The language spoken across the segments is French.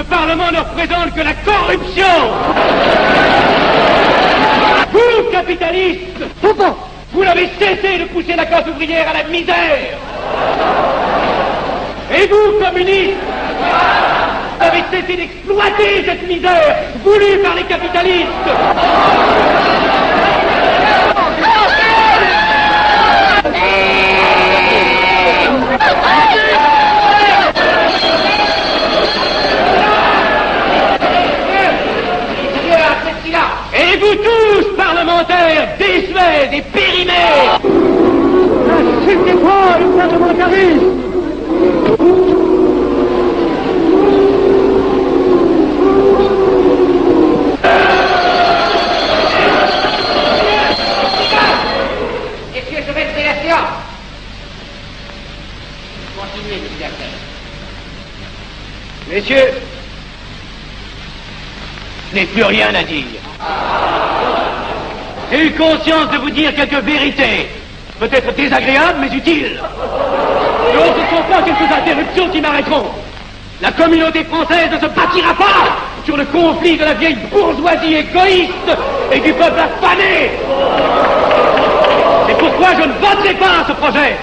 Parlement ne représente que la corruption. Vous, capitalistes, vous n'avez cessé de pousser la classe ouvrière à la misère. Et vous, communistes, vous avez cessé d'exploiter cette misère voulue par les capitalistes. Et vous tous, parlementaires, désuets et périmés, n'insultez pas le parlementarisme. Messieurs, je vais lever la séance. Continuez, monsieur Arthur. Messieurs, je n'ai plus rien à dire. J'ai eu conscience de vous dire quelques vérités, peut-être désagréables, mais utiles. Donc ce ne sont pas quelques interruptions qui m'arrêteront. La communauté française ne se bâtira pas sur le conflit de la vieille bourgeoisie égoïste et du peuple affamé. C'est pourquoi je ne voterai pas ce projet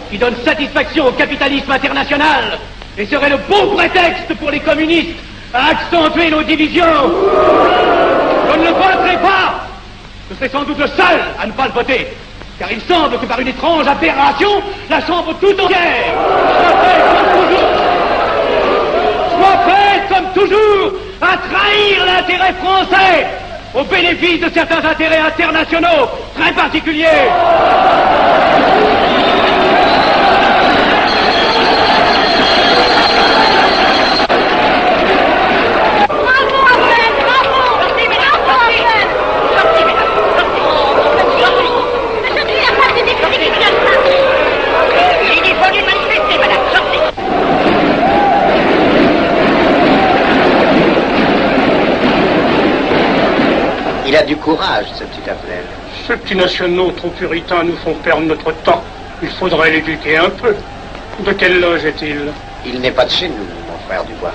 qui donne satisfaction au capitalisme international et serait le bon prétexte pour les communistes à accentuer nos divisions. Je ne le voterai pas. Je serai sans doute le seul à ne pas le voter, car il semble que par une étrange aberration, la Chambre tout entière soit prête comme toujours à trahir l'intérêt français au bénéfice de certains intérêts internationaux très particuliers. Il a du courage, ce petit Appel. Ces petits nationaux trop puritains nous font perdre notre temps. Il faudrait l'éduquer un peu. De quelle loge est-il? Il n'est pas de chez nous, mon frère Dubois.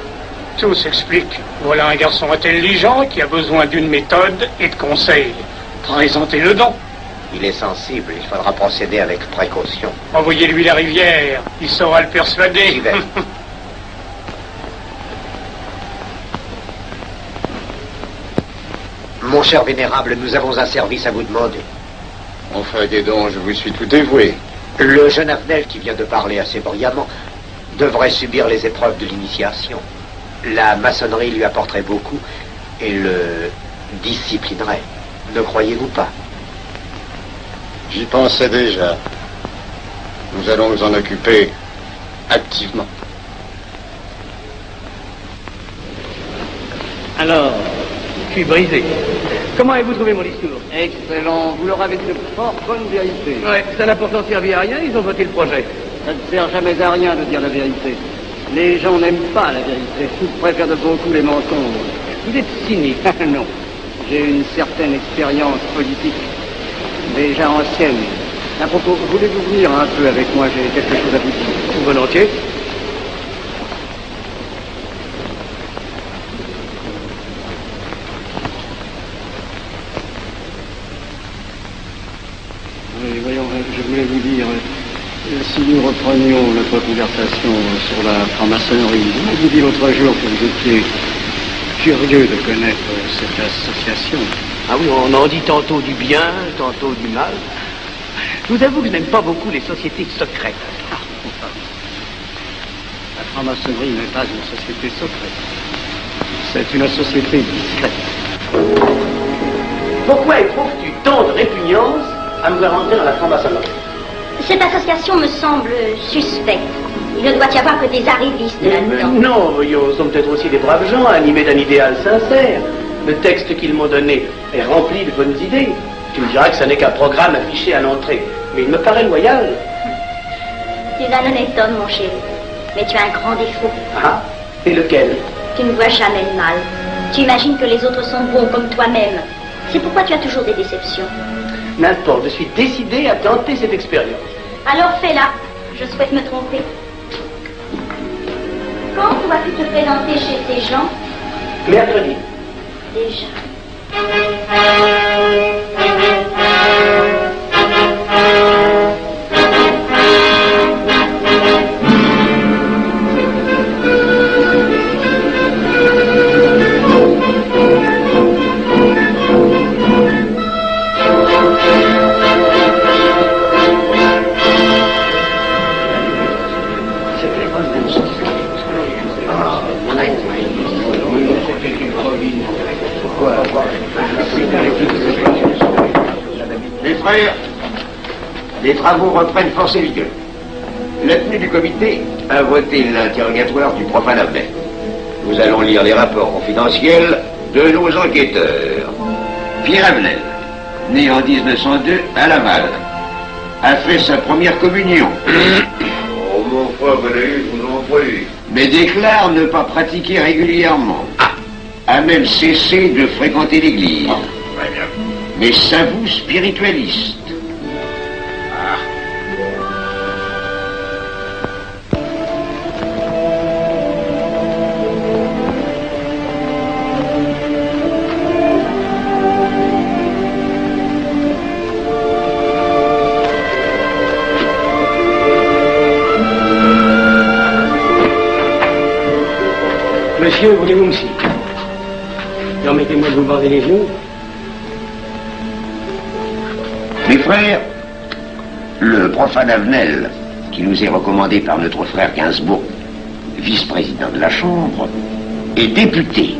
Tout s'explique. Voilà un garçon intelligent qui a besoin d'une méthode et de conseils. Présentez-le donc. Il est sensible, il faudra procéder avec précaution. Envoyez-lui la rivière, il saura le persuader. J'y vais. Mon cher vénérable, nous avons un service à vous demander. Enfin, dis donc, je vous suis tout dévoué. Le jeune Avenel qui vient de parler assez brillamment devrait subir les épreuves de l'initiation. La maçonnerie lui apporterait beaucoup et le disciplinerait. Ne croyez-vous pas? J'y pensais déjà. Nous allons nous en occuper activement. Alors, je suis brisé. Comment avez-vous trouvé mon discours? Excellent. Vous leur avez dit de fort bonne vérité. Ouais, ça n'a pourtant servi à rien, ils ont voté le projet. Ça ne sert jamais à rien de dire la vérité. Les gens n'aiment pas la vérité. Ils préfèrent de beaucoup les mensonges. Vous êtes cynique. Non. J'ai une certaine expérience politique, déjà ancienne. À propos, voulez-vous venir un peu avec moi? J'ai quelque chose à vous dire. Volontiers. Oui, voyons, je voulais vous dire, si nous reprenions notre conversation sur la franc-maçonnerie, vous m'avez dit l'autre jour que vous étiez curieux de connaître cette association. Ah oui, on en dit tantôt du bien, tantôt du mal. Je vous avoue que je n'aime pas beaucoup les sociétés secrètes. La franc-maçonnerie n'est pas une société secrète. C'est une société discrète. Pourquoi éprouves-tu tant de répugnance à me voir entrer dans la franc-maçonnerie? Cette association me semble suspecte. Il ne doit y avoir que des arrivistes là-dedans. Non, ils sont peut-être aussi des braves gens animés d'un idéal sincère. Le texte qu'ils m'ont donné est rempli de bonnes idées. Tu me diras que ce n'est qu'un programme affiché à l'entrée. Mais il me paraît loyal. Tu es un honnête homme, mon chéri. Mais tu as un grand défaut. Ah, et lequel? Tu ne vois jamais le mal. Tu imagines que les autres sont bons comme toi-même. C'est pourquoi tu as toujours des déceptions. N'importe, je suis décidé à tenter cette expérience. Alors fais-la. Je souhaite me tromper. Quand dois-tu te présenter chez ces gens? Mercredi. Déjà. Mes frères, les travaux reprennent force et vigueur. La tenue du comité a voté l'interrogatoire du profane Avenel. Nous allons lire les rapports confidentiels de nos enquêteurs. Pierre Avenel, né en 1902 à Laval, a fait sa première communion. Oh, mon frère, je vous en prie. Mais déclare ne pas pratiquer régulièrement. A même cessé de fréquenter l'église. Très bien. Mais s'avoue spiritualiste. Monsieur, voulez-vous me citer? Permettez-moi de vous bander les genoux. Mes frères, le profane Avenel, qui nous est recommandé par notre frère Gainsbourg, vice-président de la Chambre, est député.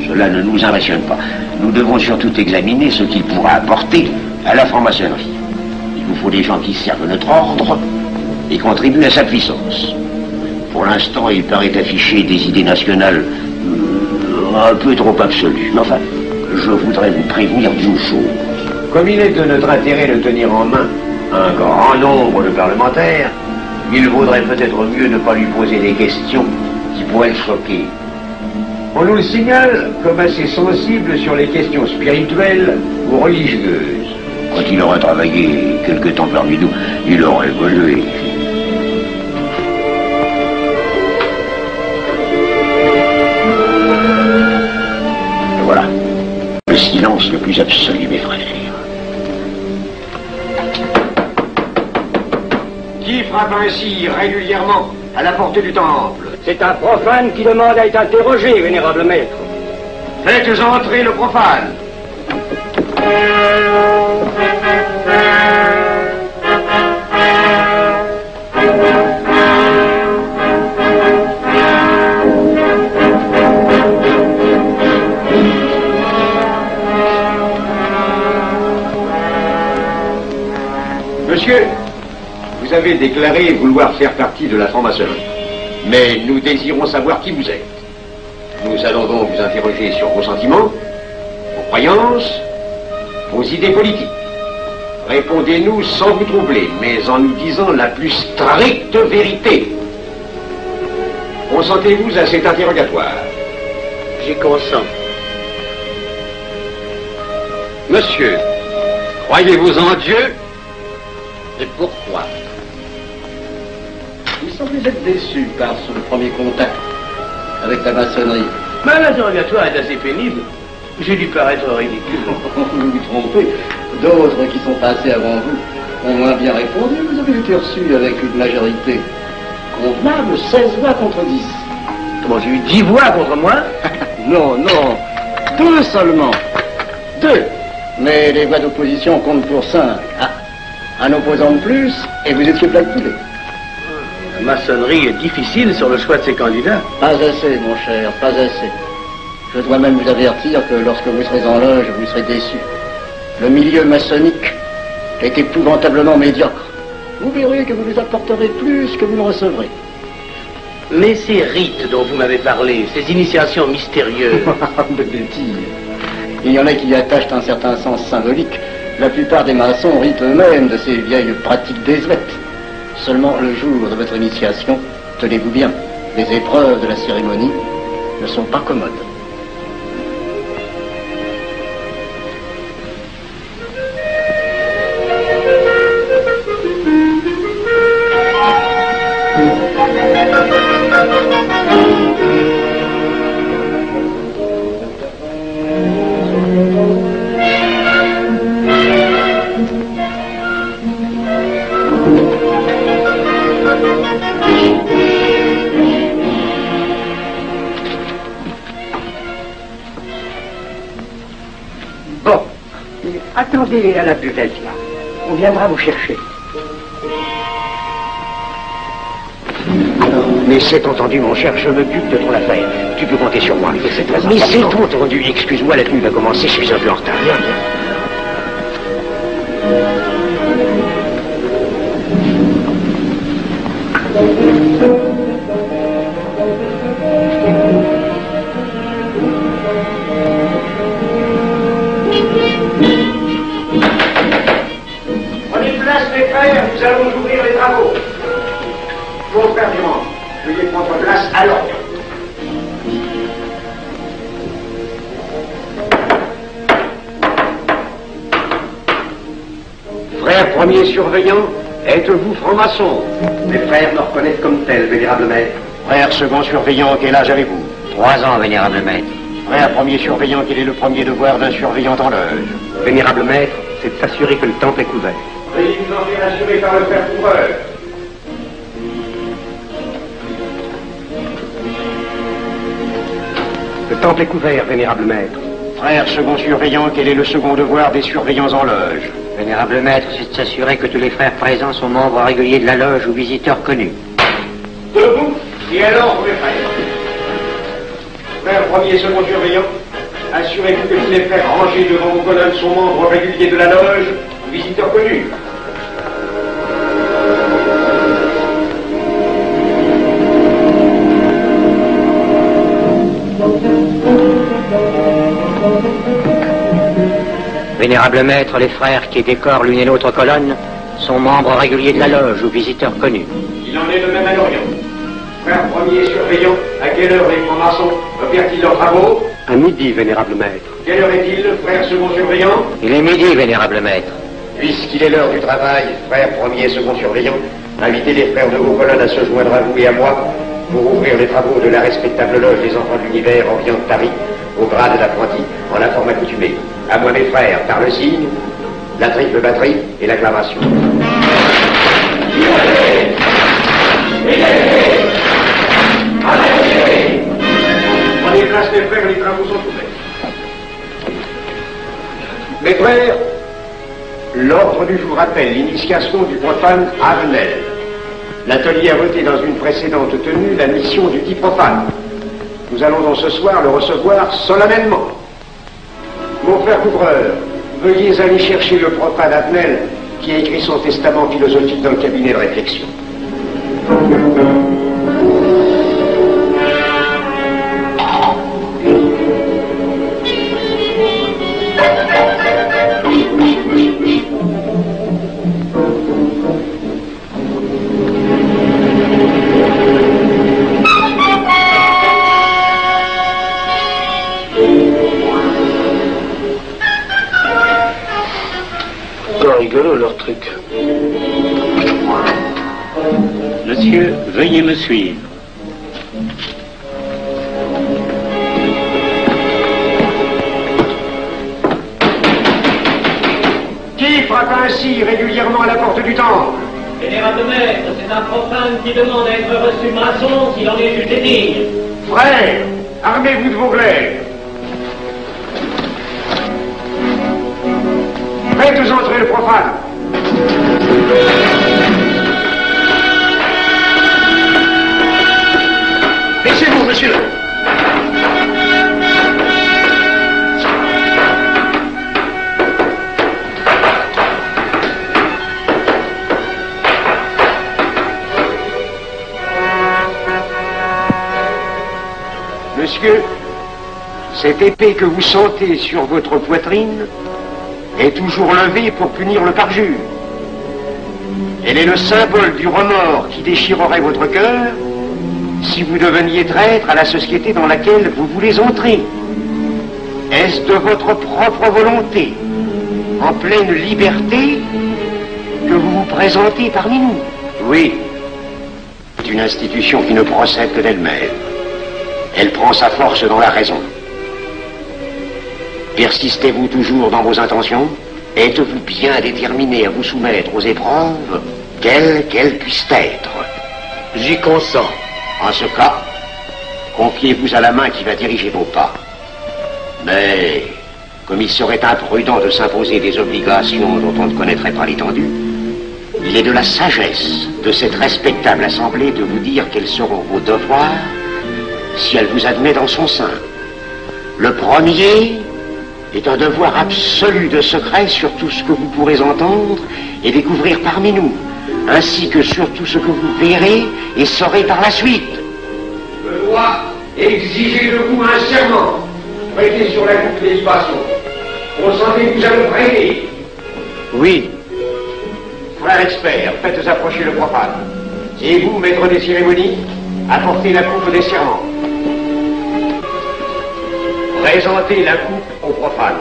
Cela ne nous impressionne pas. Nous devons surtout examiner ce qu'il pourra apporter à la franc-maçonnerie. Il nous faut des gens qui servent notre ordre et contribuent à sa puissance. Pour l'instant, il paraît afficher des idées nationales un peu trop absolues. Mais enfin, je voudrais vous prévenir d'une chose. Comme il est de notre intérêt de tenir en main un grand nombre de parlementaires, il vaudrait peut-être mieux ne pas lui poser des questions qui pourraient le choquer. On nous le signale comme assez sensible sur les questions spirituelles ou religieuses. Quand il aura travaillé quelque temps parmi nous, il aura évolué. silence le plus absolu, mes frères. Qui frappe ainsi régulièrement à la porte du temple? C'est un profane qui demande à être interrogé, vénérable maître. Faites entrer le profane. Monsieur, vous avez déclaré vouloir faire partie de la franc-maçonnerie. Mais nous désirons savoir qui vous êtes. Nous allons donc vous interroger sur vos sentiments, vos croyances, vos idées politiques. Répondez-nous sans vous troubler, mais en nous disant la plus stricte vérité. Consentez-vous à cet interrogatoire? J'y consens. Monsieur, croyez-vous en Dieu? Et pourquoi? Vous semblez être déçu par ce premier contact avec la maçonnerie. Mais l'interrogatoire est assez pénible. J'ai dû paraître ridicule. Vous vous trompez. D'autres qui sont passés avant vous ont moins bien répondu. Vous avez été reçu avec une majorité convenable, 16 voix contre 10. Comment, j'ai eu 10 voix contre moi? Non, 2 seulement. 2. Mais les voix d'opposition comptent pour 5. Un opposant de plus, et vous étiez plaqué. La maçonnerie est difficile sur le choix de ses candidats. Pas assez, mon cher, pas assez. Je dois même vous avertir que lorsque vous serez en loge, vous serez déçu. Le milieu maçonnique est épouvantablement médiocre. Vous verrez que vous nous apporterez plus que vous ne recevrez. Mais ces rites dont vous m'avez parlé, ces initiations mystérieuses... De bêtises. Il y en a qui y attachent un certain sens symbolique. La plupart des maçons rient eux-mêmes de ces vieilles pratiques désuètes. Seulement le jour de votre initiation, tenez-vous bien, les épreuves de la cérémonie ne sont pas commodes. Attendez à la buvette, là. On viendra vous chercher. Mais c'est entendu, mon cher, je m'occupe de ton affaire. Tu peux compter sur moi. C'est très important. Mais c'est entendu. Excuse-moi, la nuit va commencer, je suis un peu en retard. Viens. Nous allons ouvrir les travaux. Mon frère Durand, veuillez prendre place à l'ordre. Frère premier surveillant, êtes-vous franc-maçon? Mes frères me reconnaissent comme tel, vénérable maître. Frère second surveillant, quel âge avez-vous? 3 ans, vénérable maître. Frère premier surveillant, quel est le premier devoir d'un surveillant en loge? Vénérable maître, c'est de s'assurer que le temple est couvert. Veuillez vous en faire assurer par le frère couvreur. Le temple est couvert, vénérable maître. Frère second surveillant, quel est le second devoir des surveillants en loge? Vénérable maître, c'est de s'assurer que tous les frères présents sont membres réguliers de la loge ou visiteurs connus. Debout, et alors, mes frères. Frère premier et second surveillant, assurez-vous que tous les frères rangés devant vos colonnes sont membres réguliers de la loge ou visiteurs connus. Vénérable maître, les frères qui décorent l'une et l'autre colonne sont membres réguliers de la loge ou visiteurs connus. Il en est de même à l'Orient. Frère premier surveillant, à quelle heure les francs-maçons opèrent-ils leurs travaux? À midi, vénérable maître. Quelle heure est-il, frère second surveillant? Il est midi, vénérable maître. Puisqu'il est l'heure du travail, frère premier et second surveillant, invitez les frères de vos colonnes à se joindre à vous et à moi pour ouvrir les travaux de la respectable loge des enfants de l'univers Orient de Paris, au grade d'apprenti, en la forme accoutumée. À moi, mes frères, par le signe, la triple batterie et l'acclamation. Prenez place, mes frères, les travaux sont ouverts. Mes frères, l'ordre du jour appelle l'initiation du profane Avenel. L'atelier a voté dans une précédente tenue la mission du dit profane. Nous allons donc ce soir le recevoir solennellement. Mon frère couvreur, veuillez aller chercher le profane Avenel qui a écrit son testament philosophique dans le cabinet de réflexion. Rigolo leur truc. Monsieur, veuillez me suivre. Qui frappe ainsi régulièrement à la porte du temple? Général de maître, c'est un profane qui demande à être reçu maçon s'il en est jugé digne. Frères, armez-vous de vos glaives. Faites entrer le profane. Laissez-vous, monsieur. Monsieur, cette épée que vous sentez sur votre poitrine est toujours levée pour punir le parjure. Elle est le symbole du remords qui déchirerait votre cœur si vous deveniez traître à la société dans laquelle vous voulez entrer. Est-ce de votre propre volonté, en pleine liberté, que vous vous présentez parmi nous? Oui. C'est une institution qui ne procède que d'elle-même. Elle prend sa force dans la raison. Persistez-vous toujours dans vos intentions? Êtes-vous bien déterminé à vous soumettre aux épreuves, quelles qu'elles puissent être? J'y consens. En ce cas, confiez-vous à la main qui va diriger vos pas. Mais, comme il serait imprudent de s'imposer des obligations dont on ne connaîtrait pas l'étendue, il est de la sagesse de cette respectable assemblée de vous dire quels seront vos devoirs si elle vous admet dans son sein. Le premier est un devoir absolu de secret sur tout ce que vous pourrez entendre et découvrir parmi nous, ainsi que sur tout ce que vous verrez et saurez par la suite. Je dois exiger de vous un serment, prêté sur la coupe des libations. Consentez-vous à le prêter? Oui. Frère expert, faites approcher le profane. Et vous, maître des cérémonies, apportez la coupe des serments. Présentez la coupe au profane.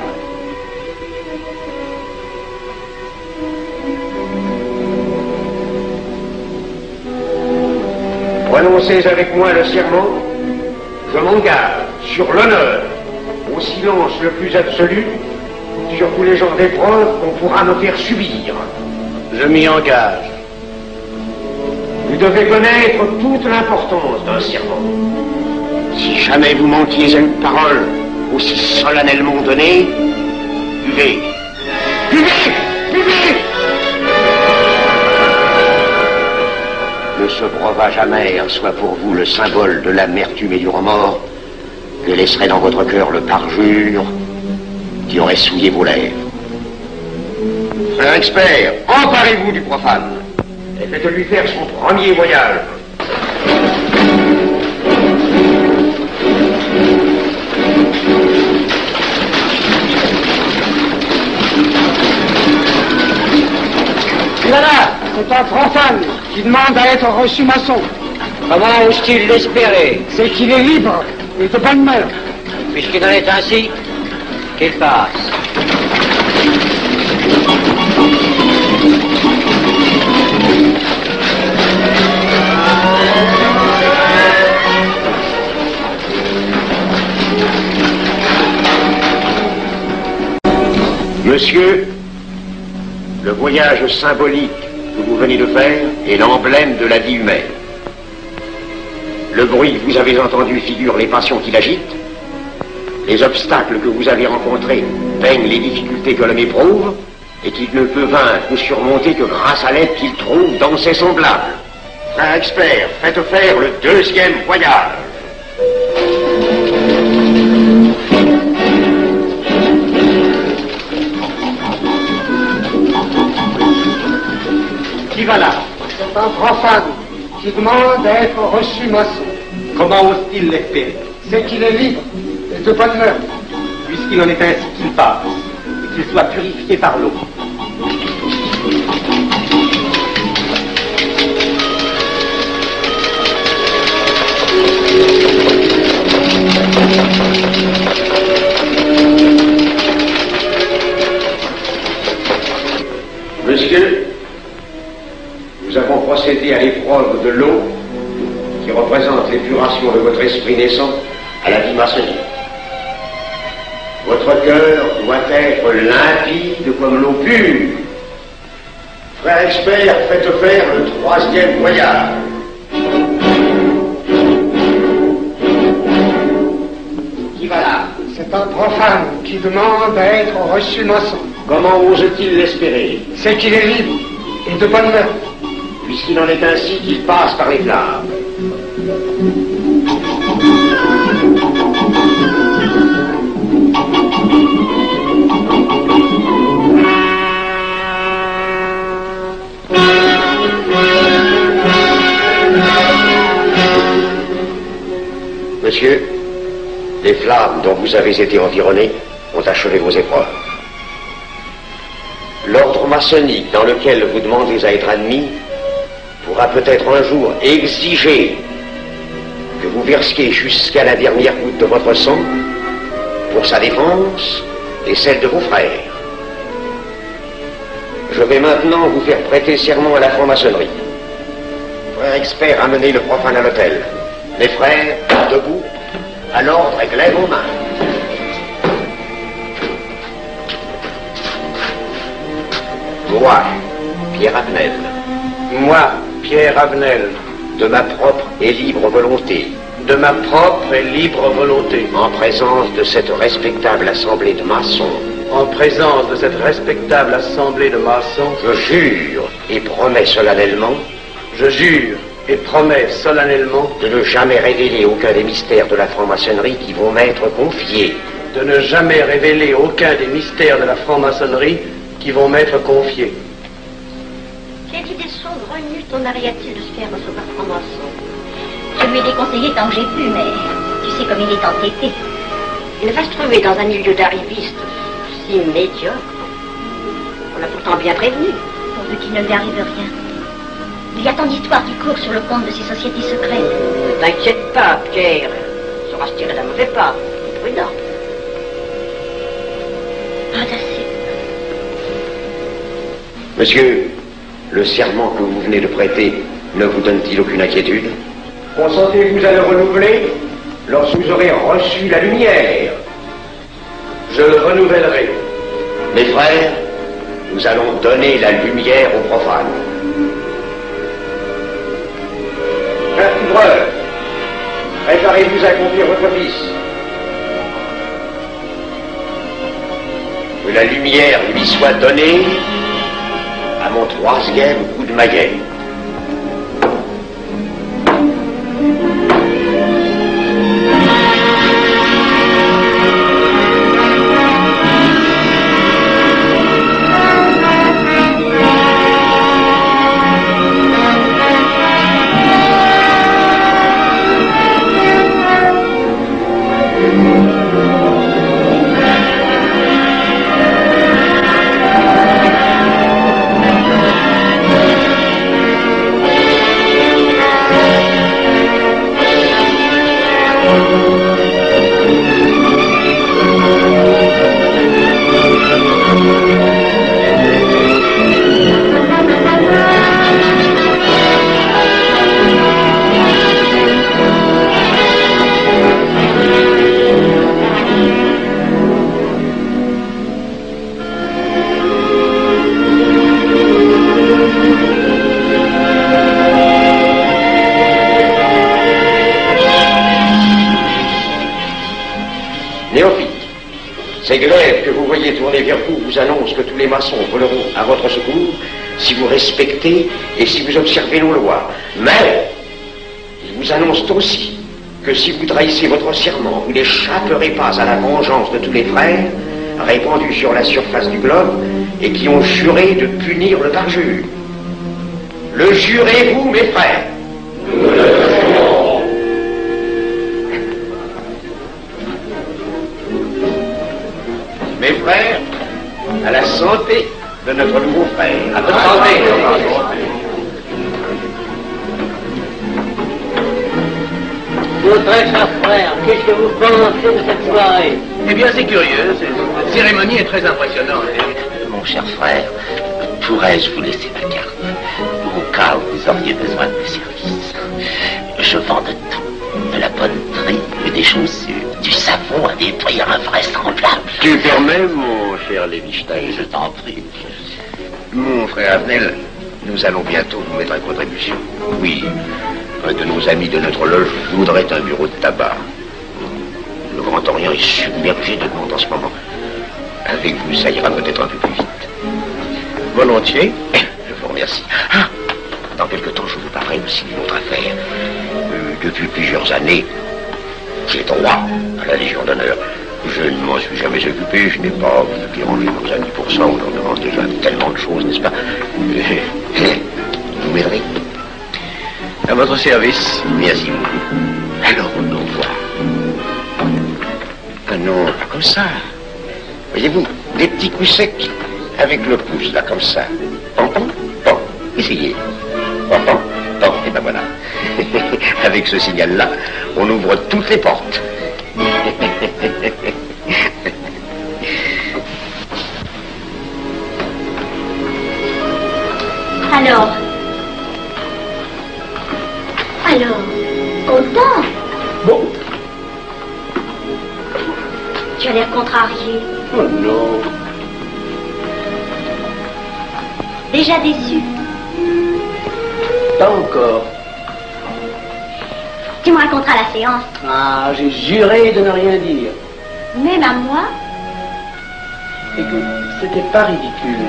Prononcez avec moi le serment. Je m'engage sur l'honneur, au silence le plus absolu, sur tous les genres d'épreuves qu'on pourra me faire subir. Je m'y engage. Vous devez connaître toute l'importance d'un serment. Si jamais vous manquiez à une parole aussi solennellement donnée, buvez. Buvez! Buvez! Que ce breuvage amer soit pour vous le symbole de l'amertume et du remords que laisserait dans votre cœur le parjure qui aurait souillé vos lèvres. Frère expert, emparez-vous du profane et faites-lui faire son premier voyage. Voilà, c'est un profane qui demande à être reçu maçon. Comment ose-t-il l'espérer? C'est qu'il est libre et de bonne mère. Puisqu'il en est ainsi, qu'il passe. Monsieur, le voyage symbolique que vous venez de faire est l'emblème de la vie humaine. Le bruit que vous avez entendu figure les passions qui l'agitent. Les obstacles que vous avez rencontrés peignent les difficultés que l'homme éprouve et qu'il ne peut vaincre ou surmonter que grâce à l'aide qu'il trouve dans ses semblables. Frère expert, faites faire le deuxième voyage. Qui va là? C'est un profane qui demande à être reçu maçon. Comment ose-t-il l'espérer? C'est qu'il est libre et de bonne mœurs. Puisqu'il en est ainsi qu'il passe, et qu'il soit purifié par l'eau. Monsieur, nous avons procédé à l'épreuve de l'eau qui représente l'épuration de votre esprit naissant à la vie maçonnique. Votre cœur doit être limpide comme l'eau pure. Frère expert, faites faire le troisième voyage. Qui va là? C'est un profane qui demande à être reçu maçon. Comment ose-t-il l'espérer? C'est qu'il est libre et de bonne mœurs. Puisqu'il en est ainsi qu'il passe par les flammes. Monsieur, les flammes dont vous avez été environné ont achevé vos épreuves. L'ordre maçonnique dans lequel vous demandez à être admis pourra peut-être un jour exiger que vous versiez jusqu'à la dernière goutte de votre sang pour sa défense et celle de vos frères. Je vais maintenant vous faire prêter serment à la franc-maçonnerie. Frère expert, amenez le profane à l'autel. Les frères, debout, à l'ordre et glaive aux mains. Moi, Pierre Avenel. Moi, Pierre Avenel. De ma propre et libre volonté. De ma propre et libre volonté. En présence de cette respectable assemblée de maçons. En présence de cette respectable assemblée de maçons. Je jure et promets solennellement. Je jure et promets solennellement. De ne jamais révéler aucun des mystères de la franc-maçonnerie qui vont m'être confiés. De ne jamais révéler aucun des mystères de la franc-maçonnerie qui vont m'être confiés. Quelle idée saugrenue ton mari a-t-il de se faire recevoir franc-maçon? Je lui ai déconseillé tant que j'ai pu, mais tu sais comme il est entêté. Il va se trouver dans un milieu d'arrivistes si médiocre. On l'a pourtant bien prévenu. Pourvu qu'il ne lui arrive rien. Il y a tant d'histoires qui courent sur le compte de ces sociétés secrètes. Ne t'inquiète pas, Pierre. Il saura se tirer d'un mauvais pas. Prudent. Pas assez. Monsieur, le serment que vous venez de prêter ne vous donne-t-il aucune inquiétude? Consentez-vous à le renouveler lorsque vous aurez reçu la lumière? Je le renouvellerai. Mes frères, nous allons donner la lumière aux profanes. Frère couvreur, préparez-vous à conduire votre fils. Que la lumière lui soit donnée à mon troisième coup de maillet. Ces glaives que vous voyez tourner vers vous vous annoncent que tous les maçons voleront à votre secours si vous respectez et si vous observez nos lois. Mais ils vous annoncent aussi que si vous trahissez votre serment, vous n'échapperez pas à la vengeance de tous les frères répandus sur la surface du globe et qui ont juré de punir le parjure. Le jurez-vous, mes frères? Nous le jurons. Mes frères, à la santé de notre nouveau frère. À votre santé. Mon très cher frère, qu'est-ce que vous pensez de cette soirée? Eh bien, c'est curieux. Cette cérémonie est très impressionnante. Mon cher frère, pourrais-je vous laisser ma carte au cas où vous auriez besoin de mes services? Je vends de tout, de la poterie, des chaussures, du savon à des prix invraisemblables. Tu permets, mon cher Lévi-Stein? Je t'en prie. Mon frère Avenel, nous allons bientôt vous mettre à contribution. Oui, un de nos amis de notre loge voudrait un bureau de tabac. Le Grand Orient est submergé de monde en ce moment. Avec vous, ça ira peut-être un peu plus vite. Volontiers. Je vous remercie. Ah, dans quelque temps, je vous parlerai aussi d'une autre affaire. Depuis plusieurs années, j'ai droit à la Légion d'honneur. Je ne m'en suis jamais occupé, je n'ai pas dérangé nos amis pour ça, on leur demande déjà tellement de choses, n'est-ce pas? Vous m'aiderez? À votre service. Merci beaucoup. Alors, on nous voit. Ah non, pas comme ça. Voyez-vous, des petits coups secs avec le pouce, là, comme ça. Bon, essayez. Bon, et ben voilà. Avec ce signal-là, on ouvre toutes les portes. Alors, content? Bon. Tu as l'air contrarié. Oh non. Déjà déçu? Pas encore. Tu me raconteras la séance. Ah, j'ai juré de ne rien dire. Même à moi? Écoute, c'était pas ridicule.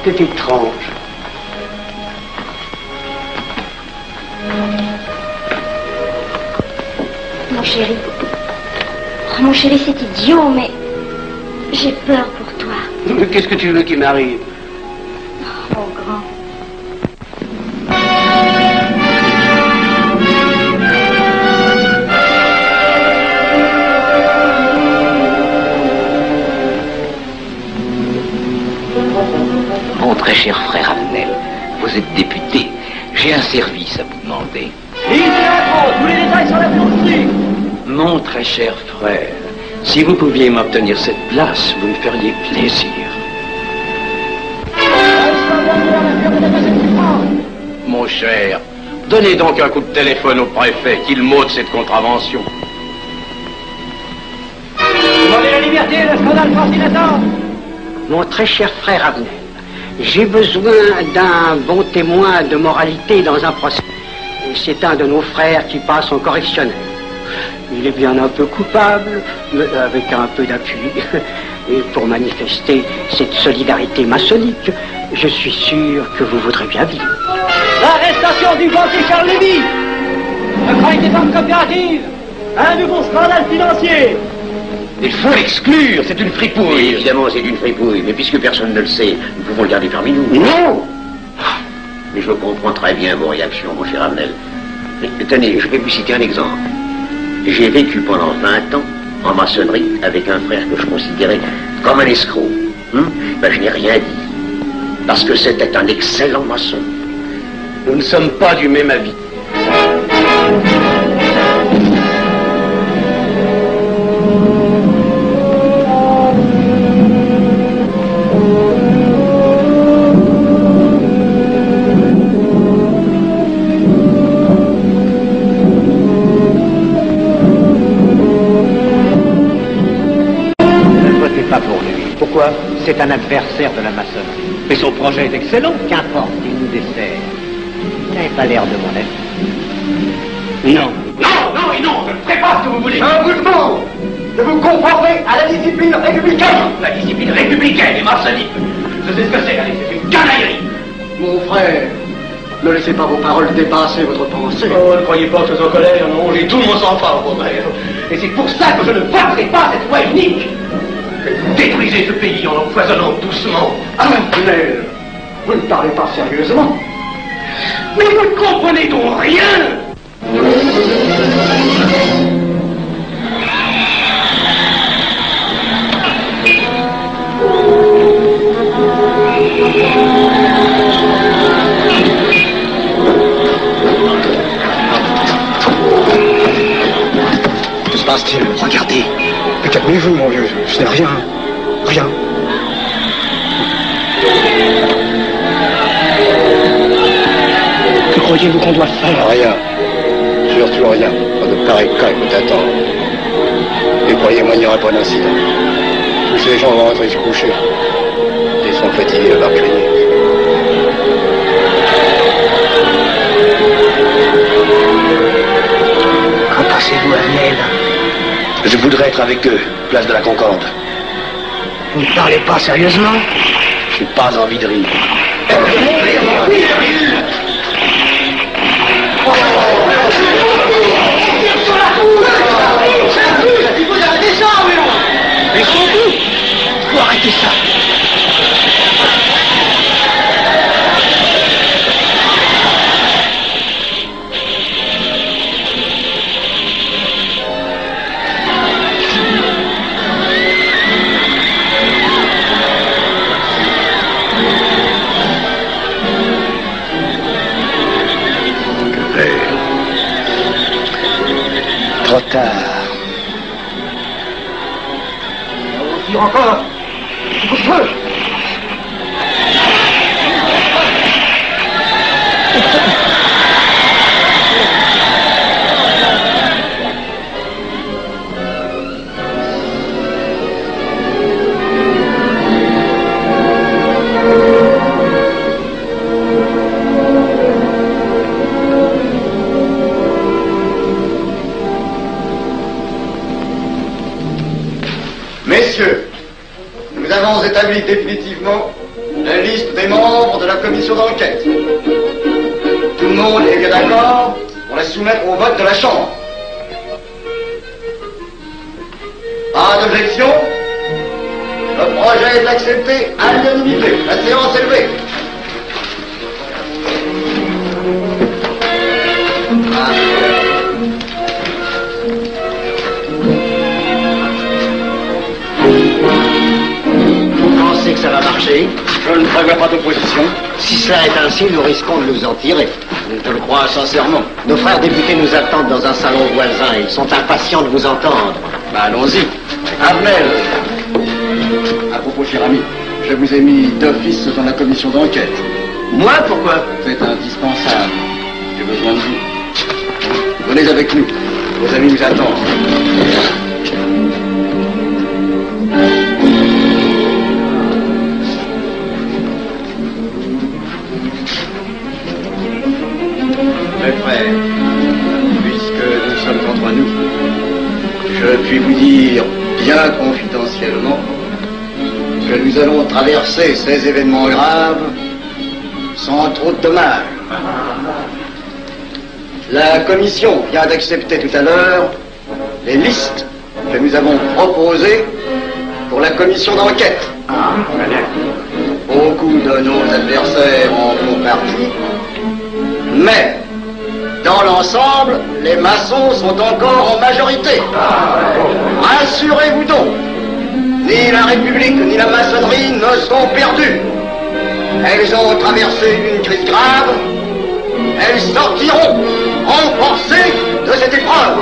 C'était étrange. Mon chéri, c'est idiot, mais j'ai peur pour toi. Mais qu'est-ce que tu veux qu'il m'arrive? Oh, grand. Mon très cher frère Avenel, vous êtes député. J'ai un service à vous demander. Tous les détails sur la plomberie. Mon très cher frère, si vous pouviez m'obtenir cette place, vous me feriez plaisir. Mon cher, donnez donc un coup de téléphone au préfet, qu'il m'ôte cette contravention. Demandez la liberté, le scandale fascinateur. Mon très cher frère Avenel, j'ai besoin d'un bon témoin de moralité dans un procès. Et c'est un de nos frères qui passe en correctionnel. Il est bien un peu coupable, mais avec un peu d'appui. Et pour manifester cette solidarité maçonnique, je suis sûr que vous voudrez bien vivre. L'arrestation du banquier Charles Lévy. Le crime des banques coopératives. Un nouveau scandale financier. Il faut l'exclure, c'est une fripouille. Oui, évidemment, c'est une fripouille, mais puisque personne ne le sait, nous pouvons le garder parmi nous. Non! Mais je comprends très bien vos réactions, mon cher Avenel. Mais tenez, je vais vous citer un exemple. J'ai vécu pendant 20 ans en maçonnerie avec un frère que je considérais comme un escroc. Ben, je n'ai rien dit, parce que c'était un excellent maçon. Nous ne sommes pas du même avis. Pourquoi? C'est un adversaire de la maçonnerie. Mais son projet est excellent. Qu'importe, il nous dessert. Vous n'avez pas l'air de mon avis. Non. Non, je ne ferai pas ce que vous voulez. Un mouvement! de vous conformer à la discipline républicaine. La discipline républicaine est maçonnique. Je sais ce que c'est, allez, c'est une canaillerie. Mon frère, ne laissez pas vos paroles dépasser votre pensée. Oh, ne croyez pas que je sois en colère, non, j'ai tout mon sang-froid, au contraire. Et c'est pour ça que je ne voterai pas cette loi unique. Vous détruisez ce pays en l'empoisonnant doucement. Mais vous ne parlez pas sérieusement. Mais vous ne comprenez donc rien. Que se passe-t-il? Regardez. Mais calmez-vous, mon vieux. Ce n'est rien. Rien. Que croyez-vous qu'on doit faire? Rien. Surtout rien. Pas de pareil cas que t'attends. Et croyez-moi, il n'y aura pas d'incident. Tous ces gens vont rentrer se coucher. Ils sont fatigués d'avoir crié. Qu'en pensez-vous, Arnel? Je voudrais être avec eux, place de la Concorde. Vous ne parlez pas sérieusement? Je n'ai pas envie de rire. Il faut arrêter ça, mais surtout, il faut arrêter ça. Trop tard. On tire encore. Coup de feu. Messieurs, nous avons établi définitivement la liste des membres de la commission d'enquête. Tout le monde est bien d'accord pour la soumettre au vote de la Chambre. Pas d'objection? Le projet est accepté à l'unanimité. La séance est levée. Que ça va marcher? Je ne prévois pas d'opposition. Si cela est ainsi, nous risquons de nous en tirer. Je le crois sincèrement. Nos frères députés nous attendent dans un salon voisin. Ils sont impatients de vous entendre. Allons-y. Arnel. À propos, cher ami, je vous ai mis d'office dans la commission d'enquête. Moi, pourquoi? C'est indispensable. J'ai besoin de vous. Venez avec nous. Vos amis vous attendent. Mes frères, puisque nous sommes entre nous, je puis vous dire bien confidentiellement que nous allons traverser ces événements graves sans trop de dommages. La commission vient d'accepter tout à l'heure les listes que nous avons proposées pour la commission d'enquête. Beaucoup de nos adversaires en font partie, mais dans l'ensemble, les maçons sont encore en majorité. Rassurez-vous donc, ni la République ni la maçonnerie ne sont perdues. Elles ont traversé une crise grave. Elles sortiront renforcées de cette épreuve.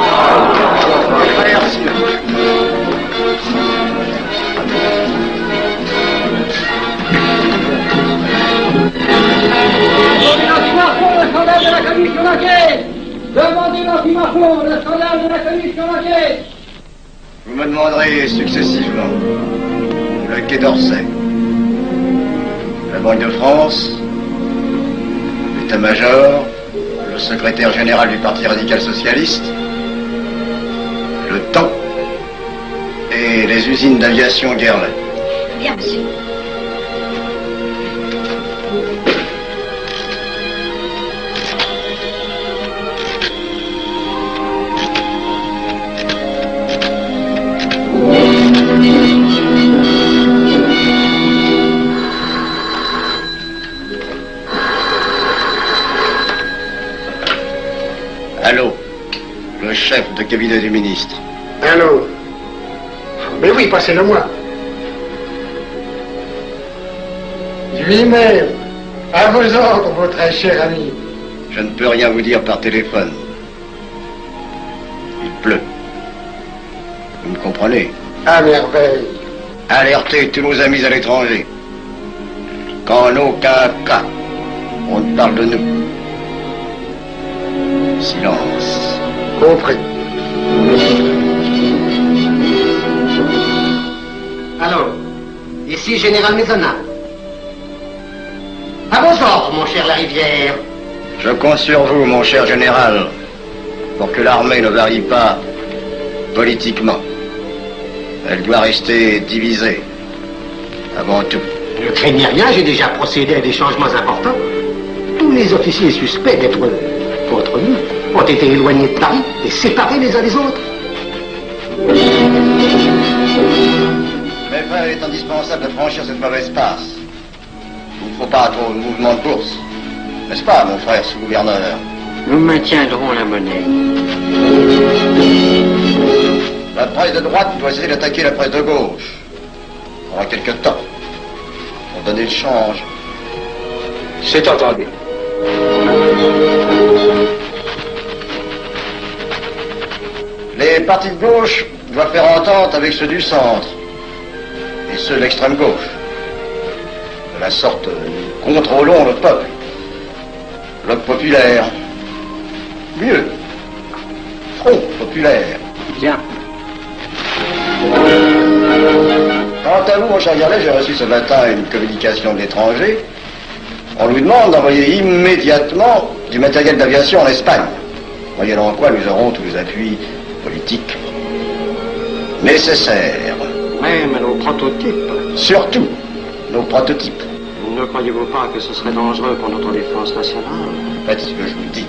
Merci. Le scandale de la commission d'enquête. Demandez l'antimafon, le scandale de la commission d'enquête. Vous me demanderez successivement le Quai d'Orsay, la Banque de France, l'état-major, le secrétaire général du Parti radical socialiste, le temps et les usines d'aviation Guerlain. Bien, monsieur. Allô, le chef de cabinet du ministre. Allô? Mais oui, passez-le moi. Lui-même, à vos ordres, votre très cher ami. Je ne peux rien vous dire par téléphone. Il pleut. Vous me comprenez? À merveille. Alertez tous nos amis à l'étranger. Qu'en aucun cas, on ne parle de nous. Silence. Compris. Allô, ici Général Maisonnat. À vos ordres, mon cher Larivière. Je compte sur vous, mon cher général, pour que l'armée ne varie pas politiquement. Elle doit rester divisée, avant tout. Ne craignez rien, j'ai déjà procédé à des changements importants. Tous les officiers suspects d'être contre nous ont été éloignés de Paris et séparés les uns des autres. Mais frère, il est indispensable de franchir cette mauvaise passe. Il ne faut pas trop de mouvement de course. N'est-ce pas, mon frère sous-gouverneur? Nous maintiendrons la monnaie. La presse de droite doit essayer d'attaquer la presse de gauche. Il faudra quelque temps pour donner le change. C'est entendu. Les partis de gauche doivent faire entente avec ceux du centre et ceux de l'extrême gauche. De la sorte, nous contrôlons le peuple. Bloc populaire. Mieux. Front populaire. Bien. Quant à vous, mon cher Garlet, j'ai reçu ce matin une communication de l'étranger. On nous demande d'envoyer immédiatement du matériel d'aviation en Espagne. Moyennant quoi nous aurons tous les appuis politiques nécessaires. Même nos prototypes. Surtout nos prototypes. Ne croyez-vous pas que ce serait dangereux pour notre défense nationale? Faites ce que je vous dis.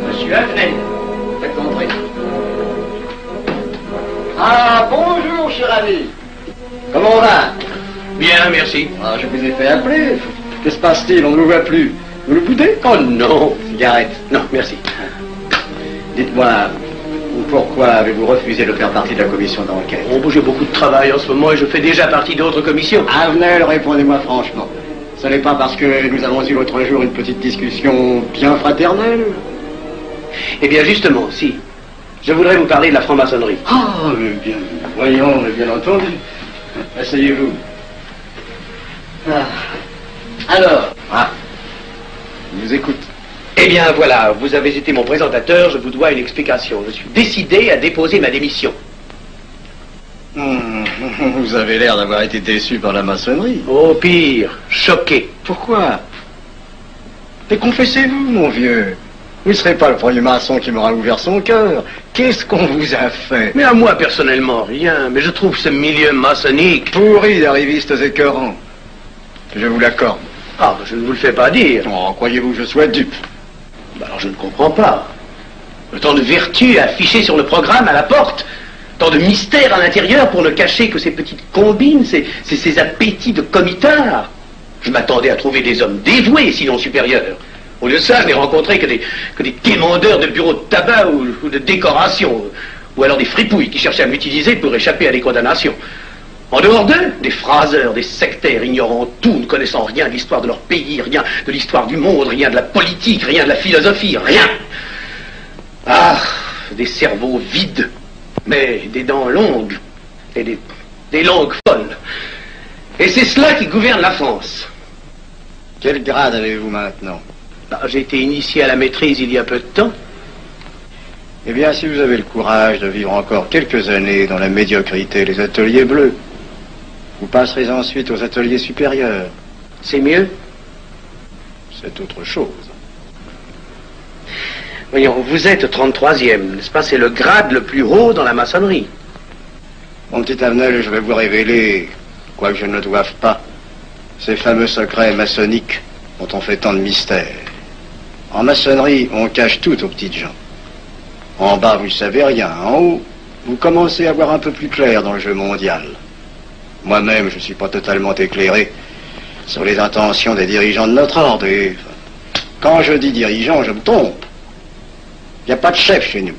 Monsieur Avenel, faites entrer. Ah, bonjour, cher ami. Comment on va? Bien, merci. Ah, je vous ai fait appeler. Que se passe-t-il? On ne vous voit plus. Vous le boudez? Oh non. Cigarette. Non, merci. Dites-moi, pourquoi avez-vous refusé de faire partie de la commission d'enquête? Oh, j'ai beaucoup de travail en ce moment et je fais déjà partie d'autres commissions. Avenel, répondez-moi franchement. Ce n'est pas parce que nous avons eu l'autre jour une petite discussion bien fraternelle? Eh bien, justement, si. Je voudrais vous parler de la franc-maçonnerie. Ah, mais bien, voyons, mais bien entendu. Asseyez-vous. Alors? Ah, je vous écoute. Eh bien, voilà, vous avez été mon présentateur, je vous dois une explication. Je suis décidé à déposer ma démission. Vous avez l'air d'avoir été déçu par la maçonnerie. Oh, pire, choqué. Pourquoi? Mais confessez-vous, mon vieux. Vous ne serez pas le premier maçon qui m'aura ouvert son cœur. Qu'est-ce qu'on vous a fait? Mais à moi, personnellement, rien. Mais je trouve ce milieu maçonnique... pourri d'arrivistes écœurants. Je vous l'accorde. Ah, je ne vous le fais pas dire. Oh, croyez-vous que je sois dupe? Alors, je ne comprends pas. Tant de vertus affichées sur le programme à la porte. Tant de mystères à l'intérieur pour ne cacher que ces petites combines, ces appétits de comitard. Je m'attendais à trouver des hommes dévoués, sinon supérieurs. Au lieu de ça, je n'ai rencontré que des quémandeurs de bureaux de tabac ou de décoration, ou alors des fripouilles qui cherchaient à m'utiliser pour échapper à des condamnations. En dehors d'eux, des phraseurs, des sectaires, ignorant tout, ne connaissant rien de l'histoire de leur pays, rien de l'histoire du monde, rien de la politique, rien de la philosophie, rien. Ah, des cerveaux vides, mais des dents longues, et des langues folles. Et c'est cela qui gouverne la France. Quel grade avez-vous maintenant? J'ai été initié à la maîtrise il y a peu de temps. Eh bien, si vous avez le courage de vivre encore quelques années dans la médiocrité des ateliers bleus, vous passerez ensuite aux ateliers supérieurs. C'est mieux? C'est autre chose. Voyons, vous êtes 33e, n'est-ce pas? C'est le grade le plus haut dans la maçonnerie. Mon petit Avenel, je vais vous révéler, quoique je ne le doive pas, ces fameux secrets maçonniques dont on fait tant de mystères. En maçonnerie, on cache tout aux petites gens. En bas, vous ne savez rien. En haut, vous commencez à voir un peu plus clair dans le jeu mondial. Moi-même, je ne suis pas totalement éclairé sur les intentions des dirigeants de notre ordre. Et quand je dis dirigeants, je me trompe. Il n'y a pas de chef chez nous.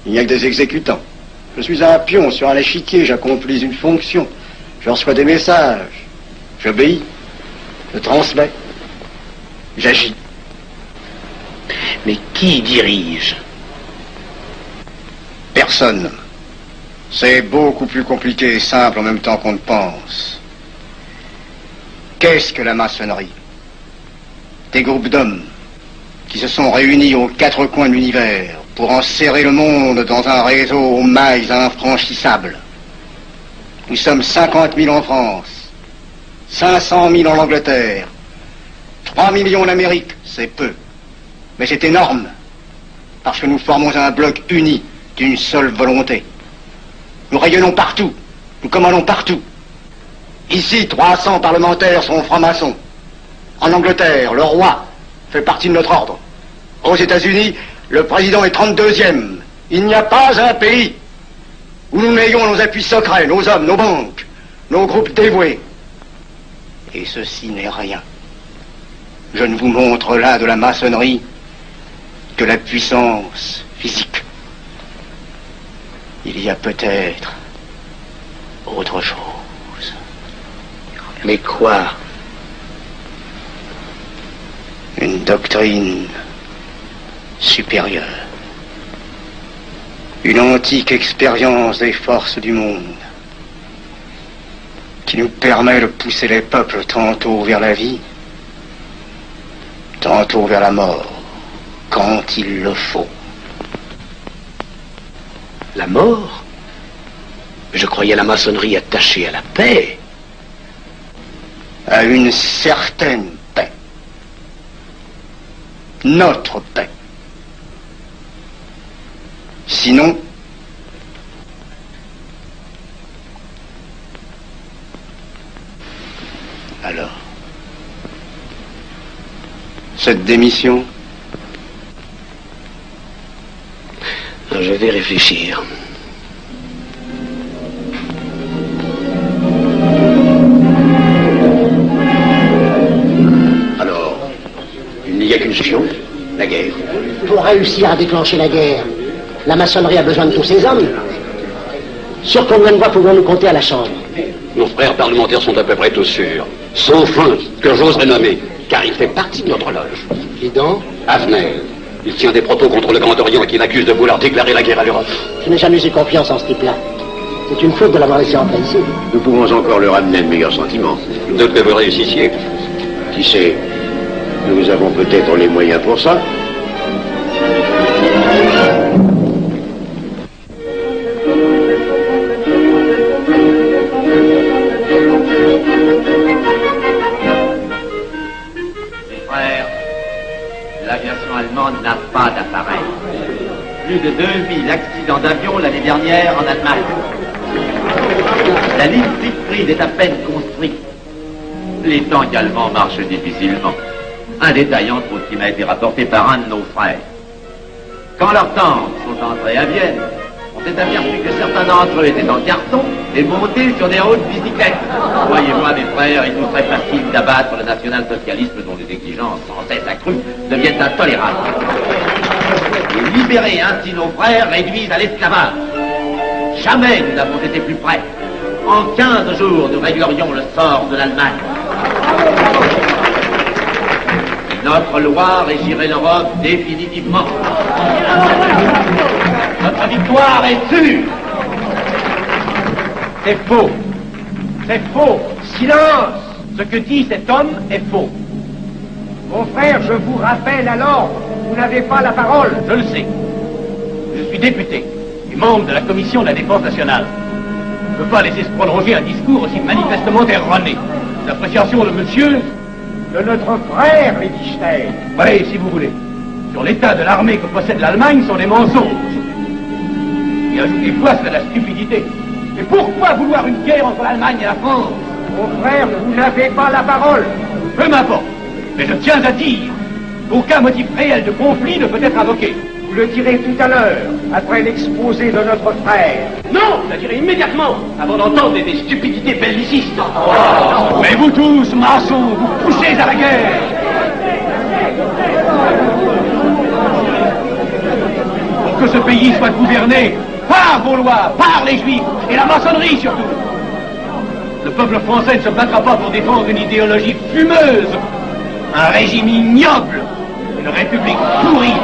Il n'y a que des exécutants. Je suis un pion sur un échiquier, j'accomplis une fonction. Je reçois des messages. J'obéis. Je transmets. J'agis. Mais qui dirige? Personne. C'est beaucoup plus compliqué et simple en même temps qu'on ne pense. Qu'est-ce que la maçonnerie? Des groupes d'hommes qui se sont réunis aux quatre coins de l'univers pour enserrer le monde dans un réseau aux mailles infranchissables. Nous sommes 50 000 en France, 500 000 en Angleterre, 3 millions en Amérique, c'est peu. Mais c'est énorme, parce que nous formons un bloc uni d'une seule volonté. Nous rayonnons partout, nous commandons partout. Ici, 300 parlementaires sont francs-maçons. En Angleterre, le roi fait partie de notre ordre. Aux États-Unis, le président est 32e. Il n'y a pas un pays où nous n'ayons nos appuis secrets, nos hommes, nos banques, nos groupes dévoués. Et ceci n'est rien. Je ne vous montre là de la maçonnerie que la puissance physique. Il y a peut-être autre chose. Mais quoi? Une doctrine supérieure. Une antique expérience des forces du monde qui nous permet de pousser les peuples tantôt vers la vie, tantôt vers la mort, quand il le faut. La mort? Je croyais la maçonnerie attachée à la paix. À une certaine paix. Notre paix. Sinon, alors, cette démission? Je vais réfléchir. Alors, il n'y a qu'une solution, la guerre. Pour réussir à déclencher la guerre, la maçonnerie a besoin de tous ces hommes. Sur combien de voix pouvons-nous compter à la Chambre? Nos frères parlementaires sont à peu près tous sûrs. Sauf un que j'oserais nommer, car il fait partie de notre loge. Qui donc? Avenel. Il tient des propos contre le Grand Orient et qui l'accuse de vouloir déclarer la guerre à l'Europe. Je n'ai jamais eu confiance en ce type-là. C'est une faute de l'avoir laissé entrer ici. Nous pouvons encore leur amener de meilleurs sentiments. De que vous réussissiez. Qui sait? Nous avons peut-être les moyens pour ça. L'aviation allemande n'a pas d'appareil. Plus de 2000 accidents d'avion l'année dernière en Allemagne. La ligne Siegfried est à peine construite. Les tanks allemands marchent difficilement. Un détail entre autres qui m'a été rapporté par un de nos frères. Quand leurs tanks sont entrés à Vienne, on s'est aperçu que certains d'entre eux étaient en carton et montés sur des hautes bicyclettes. Voyez-moi, mes frères, il nous serait facile d'abattre le national-socialisme dont les exigences sans cesse accrues deviennent intolérables. Et libérer ainsi nos frères réduisent à l'esclavage. Jamais nous n'avons été plus près. En 15 jours, nous réglerions le sort de l'Allemagne. Notre loi régirait l'Europe définitivement. Notre victoire est sûre. C'est faux. C'est faux. Silence. Ce que dit cet homme est faux. Mon frère, je vous rappelle alors, vous n'avez pas la parole. Je le sais. Je député et membre de la commission de la défense nationale. Je ne peux pas laisser se prolonger un discours aussi manifestement erroné. L'appréciation de monsieur... De notre frère, Liechtenstein. Oui, si vous voulez. Sur l'état de l'armée que possède l'Allemagne sont des mensonges. Et ajouter quoi, c'est de la stupidité. Mais pourquoi vouloir une guerre entre l'Allemagne et la France? Mon frère, vous n'avez pas la parole. Peu m'importe. Mais je tiens à dire qu'aucun motif réel de conflit ne peut être invoqué. Vous le direz tout à l'heure, après l'exposé de notre frère. Non, je le dirai immédiatement, avant d'entendre des stupidités bellicistes. Oh, mais vous tous, maçons, vous poussez à la guerre. Pour que ce pays soit gouverné par vos lois, par les Juifs et la maçonnerie surtout. Le peuple français ne se battra pas pour défendre une idéologie fumeuse, un régime ignoble, une république pourrie.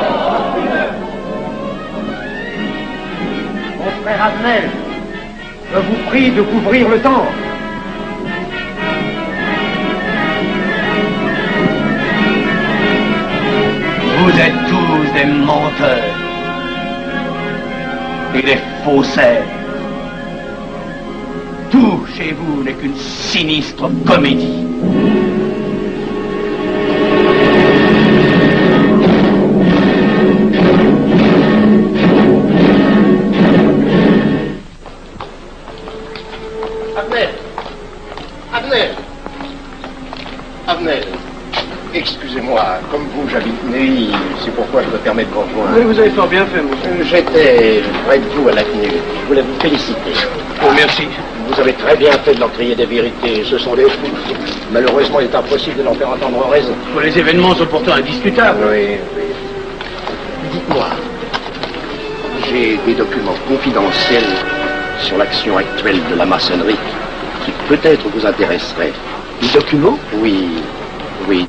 Mon frère Adnel, je vous prie de couvrir le temple. Vous êtes tous des menteurs et des faussaires. Tout chez vous n'est qu'une sinistre comédie. Abner, excusez-moi, comme vous, j'habite Neuilly, c'est pourquoi je me permets de vous rejoindre. Oui, vous avez fort bien fait, monsieur. J'étais près de vous à la CNU. Je voulais vous féliciter. Oh, merci. Vous avez très bien fait de leur crier des vérités. Ce sont des fous. Malheureusement, il est impossible de leur faire entendre raison. Les événements sont pourtant indiscutables. Oui, oui. Dites-moi, j'ai des documents confidentiels sur l'action actuelle de la maçonnerie qui peut-être vous intéresseraient. Des documents? Oui,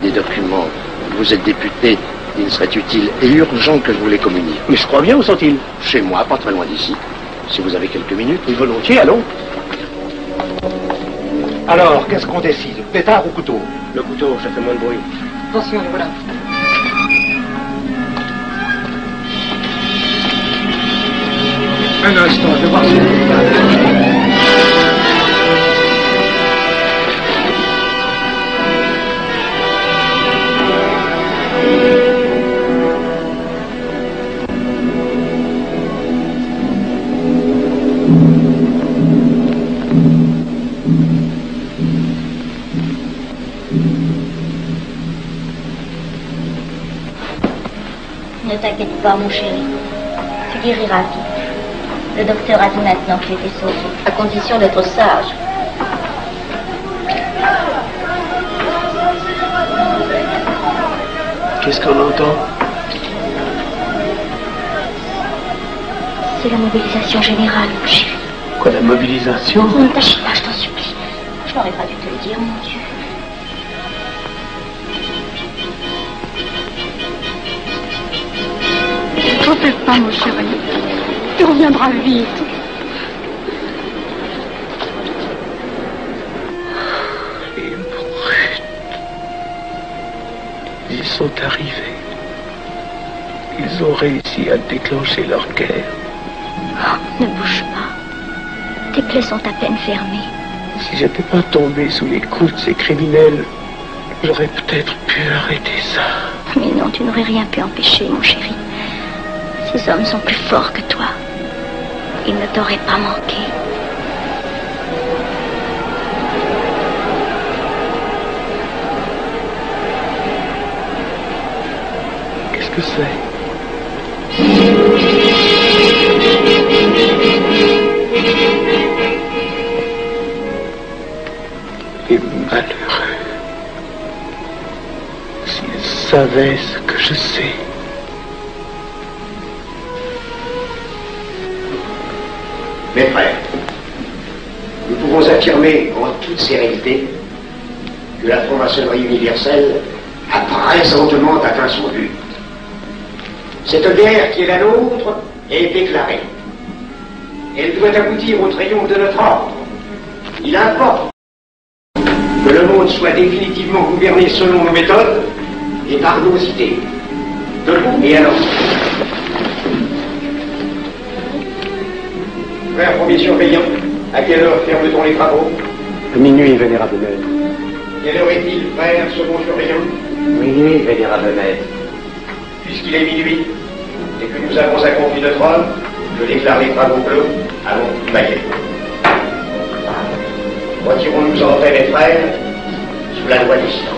des documents. Vous êtes député, il serait utile et urgent que je vous les communique. Mais je crois bien, où sont-ils? Chez moi, pas très loin d'ici. Si vous avez quelques minutes. Oui, volontiers, allons. Alors, qu'est-ce qu'on décide? Pétard ou couteau? Le couteau, ça fait moins de bruit. Attention, voilà. Un instant, je vais voir si... Ne t'inquiète pas, mon chéri. Tu guériras vite. Le docteur a dit maintenant que tu étais sauvé, à condition d'être sage. Qu'est-ce qu'on entend? C'est la mobilisation générale, mon chéri. Quoi, la mobilisation? Ne t'achète pas, je t'en supplie. Je n'aurais pas dû te le dire, mon Dieu. Ne t'en fais pas, mon chéri. Tu reviendras vite. Les brutes. Ils sont arrivés. Ils ont réussi à déclencher leur guerre. Oh, ne bouge pas. Tes plaies sont à peine fermées. Si j'étais pas tombé sous les coups de ces criminels, j'aurais peut-être pu arrêter ça. Mais non, tu n'aurais rien pu empêcher, mon chéri. Ces hommes sont plus forts que toi. Ils ne t'auraient pas manqué. Qu'est-ce que c'est? Les malheureux, s'ils savaient ce que je sais. Mes frères, nous pouvons affirmer en toute sérénité que la franc-maçonnerie universelle a présentement atteint son but. Cette guerre qui est la nôtre est déclarée. Elle doit aboutir au triomphe de notre ordre. Il importe que le monde soit définitivement gouverné selon nos méthodes et par nos idées. Debout et alors. Frère premier surveillant, à quelle heure ferme-t-on les travaux? À minuit, vénérable maître. Quelle heure est-il, frère second surveillant? Minuit, vénérable maître. Puisqu'il est minuit et que nous avons accompli notre œuvre, je déclare les travaux clos. Allons, baguette. Retirons-nous en fait, mes frères, sous la loi du silence.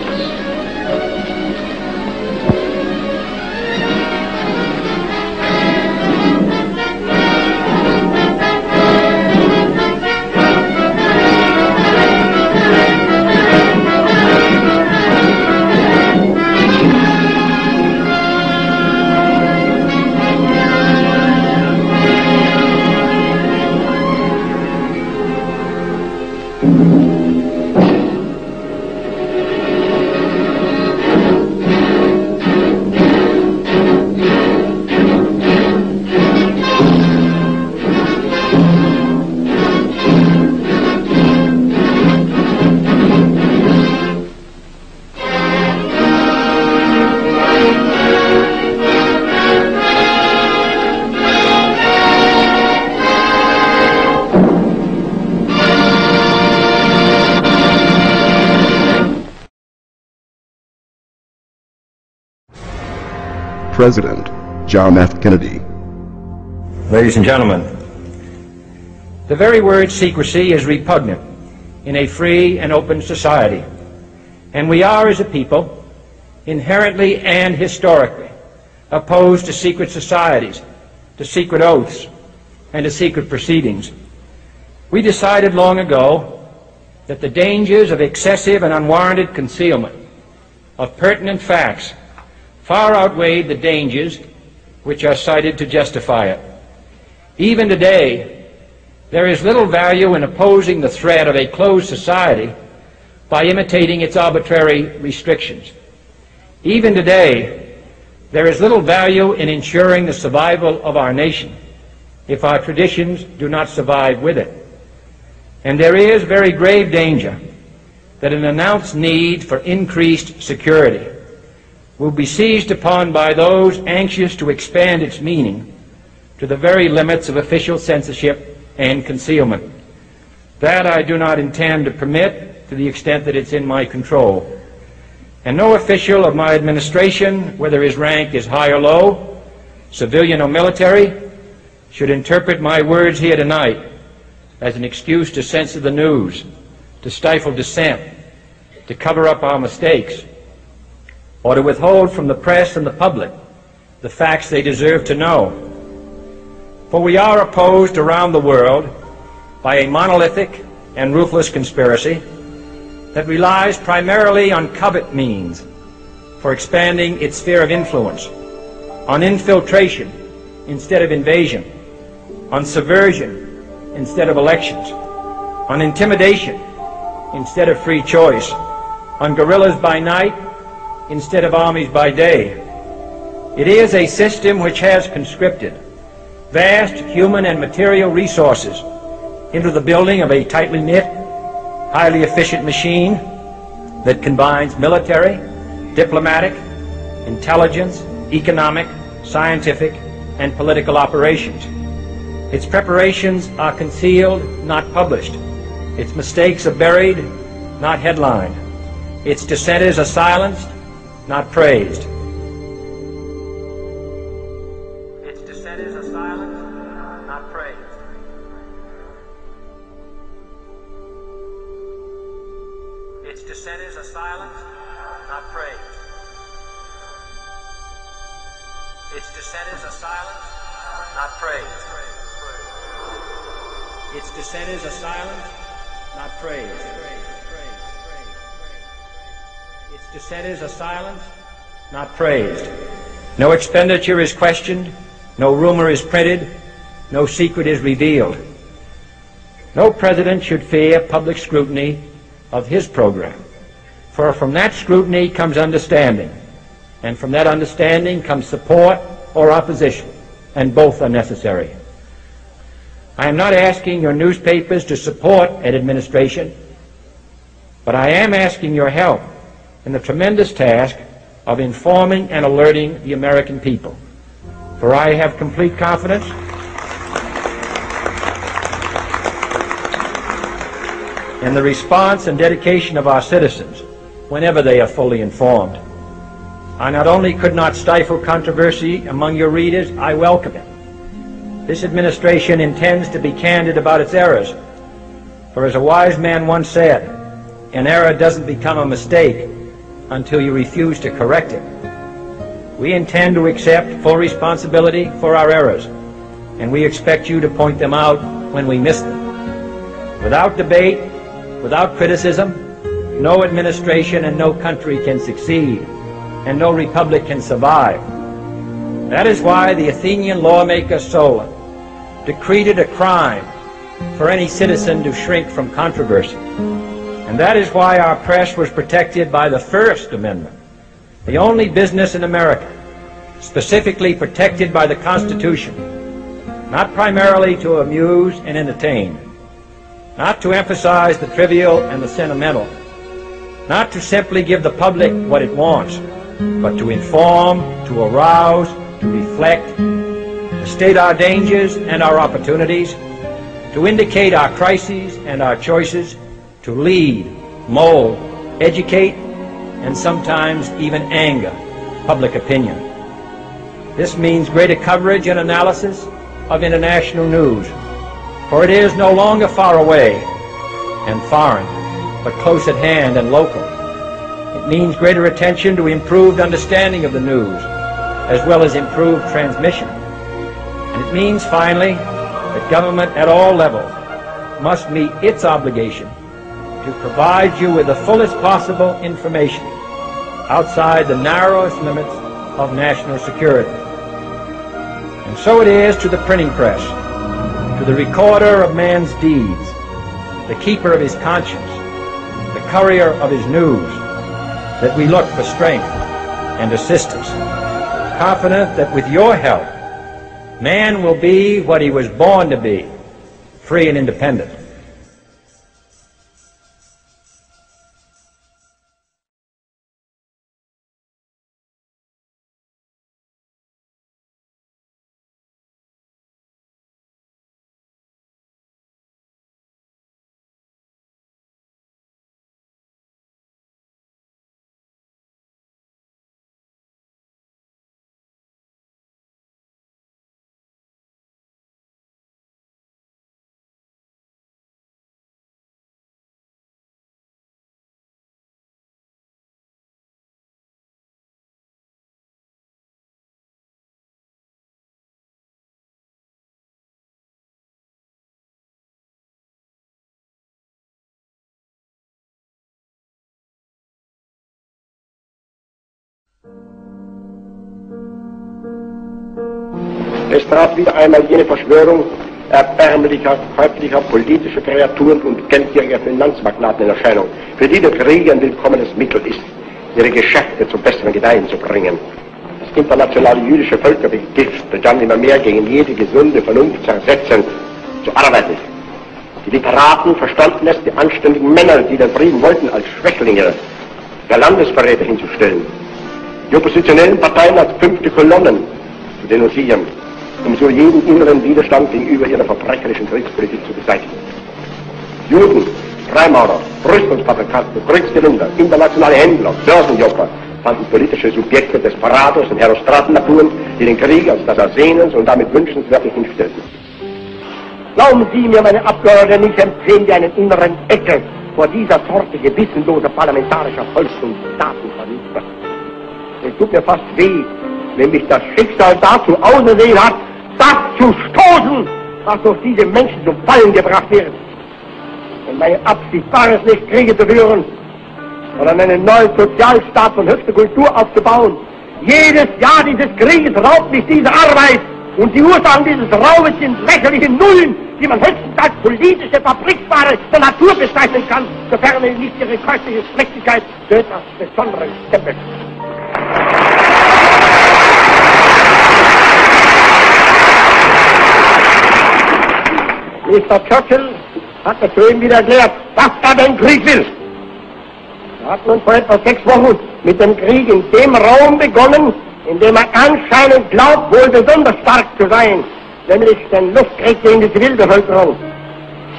President John F. Kennedy. Ladies and gentlemen, the very word secrecy is repugnant in a free and open society, and we are, as a people, inherently and historically opposed to secret societies, to secret oaths, and to secret proceedings. We decided long ago that the dangers of excessive and unwarranted concealment of pertinent facts far outweighed the dangers which are cited to justify it. Even today, there is little value in opposing the threat of a closed society by imitating its arbitrary restrictions. Even today, there is little value in ensuring the survival of our nation if our traditions do not survive with it. And there is very grave danger that an announced need for increased security will be seized upon by those anxious to expand its meaning to the very limits of official censorship and concealment. That I do not intend to permit to the extent that it's in my control. And no official of my administration, whether his rank is high or low, civilian or military, should interpret my words here tonight as an excuse to censor the news, to stifle dissent, to cover up our mistakes, or to withhold from the press and the public the facts they deserve to know. For we are opposed around the world by a monolithic and ruthless conspiracy that relies primarily on covert means for expanding its sphere of influence, on infiltration instead of invasion, on subversion instead of elections, on intimidation instead of free choice, on guerrillas by night instead of armies by day. It is a system which has conscripted vast human and material resources into the building of a tightly knit, highly efficient machine that combines military, diplomatic, intelligence, economic, scientific, and political operations. Its preparations are concealed, not published. Its mistakes are buried, not headlined. Its dissenters are silenced, not praised. Its dissenters are silenced, not praised. Its dissenters are silenced, not praised. Its dissenters are silenced, not praised. Its dissenters are silenced, not praised. Its dissenters are silenced, not praised. No expenditure is questioned, no rumor is printed, no secret is revealed. No president should fear public scrutiny of his program, for from that scrutiny comes understanding, and from that understanding comes support or opposition, and both are necessary. I am not asking your newspapers to support an administration, but I am asking your help in the tremendous task of informing and alerting the American people. For I have complete confidence and the response and dedication of our citizens whenever they are fully informed. I not only could not stifle controversy among your readers, I welcome it. This administration intends to be candid about its errors, for as a wise man once said, an error doesn't become a mistake until you refuse to correct it. We intend to accept full responsibility for our errors, and we expect you to point them out when we miss them. Without debate, without criticism, no administration and no country can succeed, and no republic can survive. That is why the Athenian lawmaker Solon decreed it a crime for any citizen to shrink from controversy. And that is why our press was protected by the First Amendment, the only business in America specifically protected by the Constitution, not primarily to amuse and entertain, not to emphasize the trivial and the sentimental, not to simply give the public what it wants, but to inform, to arouse, to reflect, to state our dangers and our opportunities, to indicate our crises and our choices, to lead, mold, educate, and sometimes even anger public opinion. This means greater coverage and analysis of international news, for it is no longer far away and foreign, but close at hand and local. It means greater attention to improved understanding of the news, as well as improved transmission. And it means, finally, that government at all levels must meet its obligation to provide you with the fullest possible information outside the narrowest limits of national security. And so it is to the printing press, to the recorder of man's deeds, the keeper of his conscience, the courier of his news, that we look for strength and assistance, confident that with your help, man will be what he was born to be, free and independent. Es trat wieder einmal jene Verschwörung erbärmlicher, häuptlicher politischer Kreaturen und geldgieriger Finanzmagnaten in Erscheinung, für die der Krieg ein willkommenes Mittel ist, ihre Geschäfte zum besseren Gedeihen zu bringen. Das internationale jüdische Völkergift begann immer mehr gegen jede gesunde Vernunft zersetzend zu arbeiten. Die Literaten verstanden es, die anständigen Männer, die den Frieden wollten, als Schwächlinge, der Landesverräter hinzustellen. Die oppositionellen Parteien als fünfte Kolonnen zu denunzieren, um so jeden inneren Widerstand gegenüber ihrer verbrecherischen Kriegspolitik zu beseitigen. Juden, Freimaurer, Rüstungsfabrikanten, Kriegsgelunder, internationale Händler, Börsenjobber fanden politische Subjekte des Parados und Herostratennaturen, die den Krieg als das Ersehnens und damit Wünschenswerte hinstellten. Glauben Sie mir, meine Abgeordneten, ich empfehle dir einen inneren Ekel vor dieser Sorte gewissenloser parlamentarischer Volks- und Staatenvernichter. Es tut mir fast weh, wenn mich das Schicksal dazu auserwählt hat, das zu stoßen, was durch diese Menschen zum Fallen gebracht wird. Und meine Absicht war es nicht, Kriege zu führen, sondern einen neuen Sozialstaat von höchster Kultur aufzubauen. Jedes Jahr dieses Krieges raubt mich diese Arbeit, und die Ursachen dieses Raubes sind lächerliche Nullen, die man höchstens als politische Fabriksware der Natur bezeichnen kann, sofern nicht ihre käufliche Schlechtigkeit zu etwas Besonderem stempelt. Mr. Churchill hat mir soeben wieder erklärt, dass er den Krieg will. Er hat nun vor etwa 6 Wochen mit dem Krieg in dem Raum begonnen, in dem er anscheinend glaubt, wohl besonders stark zu sein, nämlich den Luftkrieg gegen die Zivilbevölkerung.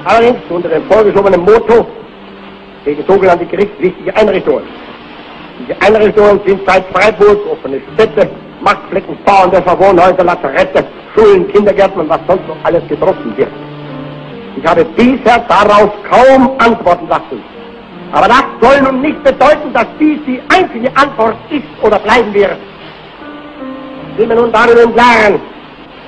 Allerdings unter dem vorgeschobenen Motto, gegen sogenannte gerichtswichtige Einrichtungen. Diese Einrichtungen sind seit Freiburg offene Städte, Marktflecken, Bauerndörfer, Wohnhäuser, Lazarette, Schulen, Kindergärten und was sonst noch alles getroffen wird. Ich habe bisher darauf kaum antworten lassen. Aber das soll nun nicht bedeuten, dass dies die einzige Antwort ist oder bleiben wird. Ich bin mir nun darüber im Klaren,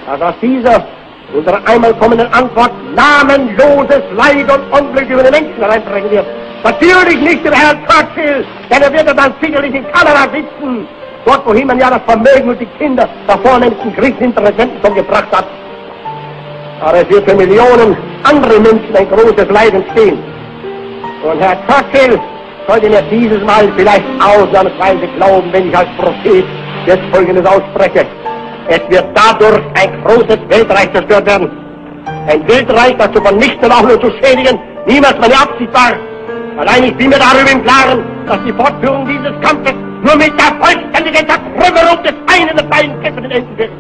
dass aus dieser unserer einmal kommenden Antwort namenloses Leid und Unglück über die Menschen hereinbringen wird. Natürlich nicht über Herrn Churchill, denn er wird dann sicherlich in Kanada sitzen, dort wohin man ja das Vermögen und die Kinder der vornehmsten Kriegsinteressenten schon gebracht hat. Aber es wird für Millionen andere Menschen ein großes Leid entstehen. Und Herr Churchill sollte mir dieses Mal vielleicht ausnahmsweise glauben, wenn ich als Prophet jetzt Folgendes ausspreche. Es wird dadurch ein großes Weltreich zerstört werden. Ein Weltreich, das zu vernichten und auch nur zu schädigen, niemals meine Absicht war. Allein ich bin mir darüber im Klaren, dass die Fortführung dieses Kampfes nur mit der vollständigen Zertrümmerung des einen der beiden Kämpfenden enden wird.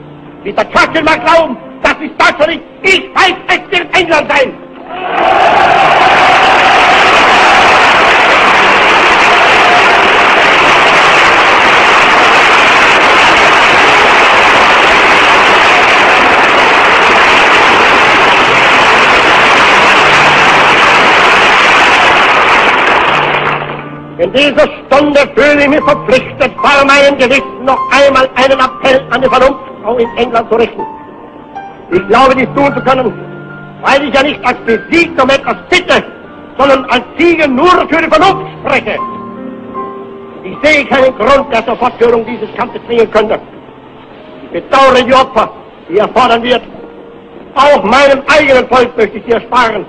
Mr. Churchill mag glauben, das ist Deutschland nicht. Ich weiß, es wird England sein. In dieser Stunde fühle ich mich verpflichtet, vor meinem Gewissen noch einmal einen Appell an die Vernunftfrau in England zu richten. Ich glaube, dies tun zu können, weil ich ja nicht als besiegt um etwas bitte, sondern als Sieger nur für die Vernunft spreche. Ich sehe keinen Grund, der zur Fortführung dieses Kampfes zwingen könnte. Ich bedauere die Opfer, die er fordern wird. Auch meinem eigenen Volk möchte ich sie ersparen.